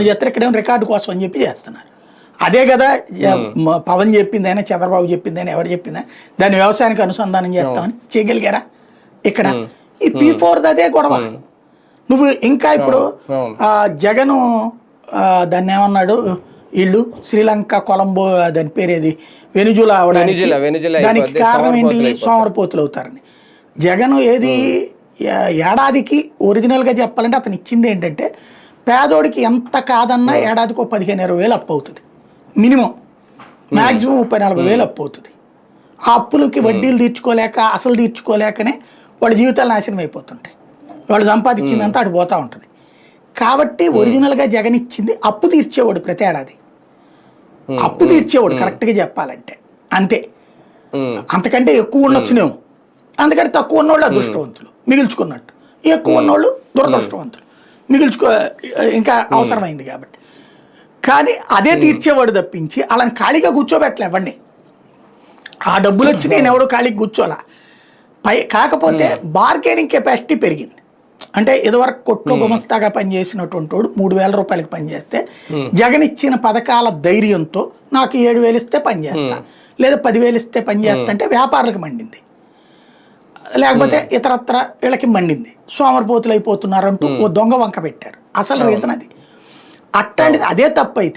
చేస్తారు, ఇక్కడేమో రికార్డు కోసం అని చెప్పి చేస్తున్నారు. అదే కదా పవన్ చెప్పిందైనా చంద్రబాబు చెప్పిందైనా ఎవరు చెప్పిందా దాన్ని వ్యవసాయానికి అనుసంధానం చేస్తామని చేయగలిగారా? ఇక్కడ ఈ P4 అదే గొడవ. నువ్వు ఇంకా ఇప్పుడు జగను దాన్ని ఏమన్నాడు, వీళ్ళు శ్రీలంక కొలంబో దాని పేరేది వెనుజులా అవడానికి దానికి కారణం ఏంటి, సోమరపోతులు అవుతారని. జగన్ ఏది ఏడాదికి ఒరిజినల్గా చెప్పాలంటే అతను ఇచ్చింది ఏంటంటే పేదోడికి ఎంత కాదన్నా ఏడాదికి 15-20 వేలు అప్పు అవుతుంది మినిమం, మ్యాక్సిమం 30-40 వేలు అప్పు అవుతుంది. ఆ అప్పులకి వడ్డీలు తీర్చుకోలేక అసలు తీర్చుకోలేకనే వాళ్ళ జీవితాలు నాశనం అయిపోతుంటాయి. వాళ్ళు సంపాదించిందంతా అటు పోతూ ఉంటుంది. కాబట్టి ఒరిజినల్గా జగన్ ఇచ్చింది అప్పు తీర్చేవాడు, ప్రతి ఏడాది అప్పు తీర్చేవాడు కరెక్ట్గా చెప్పాలంటే, అంతే. అంతకంటే ఎక్కువ ఉండొచ్చునేమో, అందుకంటే తక్కువ ఉన్నోళ్ళు అదృష్టవంతులు మిగిల్చుకున్నట్టు, ఎక్కువ ఉన్నోళ్ళు దురదృష్టవంతులు ఇంకా అవసరమైంది కాబట్టి. కానీ అదే తీర్చేవాడు తప్పించి అలాని ఖాళీగా కూర్చోబెట్టలేవండి. ఆ డబ్బులు వచ్చి నేను ఎవడో ఖాళీకి కూర్చోాలా. కాకపోతే బార్గెనింగ్ కెపాసిటీ పెరిగింది. అంటే ఇదివరకు కొట్లో గుమస్తాగా పనిచేసినటువంటి వాడు 3,000 రూపాయలకి పనిచేస్తే జగన్ ఇచ్చిన పథకాల ధైర్యంతో నాకు 7,000 ఇస్తే పనిచేస్తా, లేదా 10,000 ఇస్తే పనిచేస్తా అంటే వ్యాపారులకు మండింది, లేకపోతే ఇతరత్ర వీళ్ళకి మండింది. సోమరిపోతులు అయిపోతున్నారంటూ ఓ దొంగ వంక పెట్టారు. అసలు రీజన్ అది. అట్లాంటిది అదే తప్పు అయితే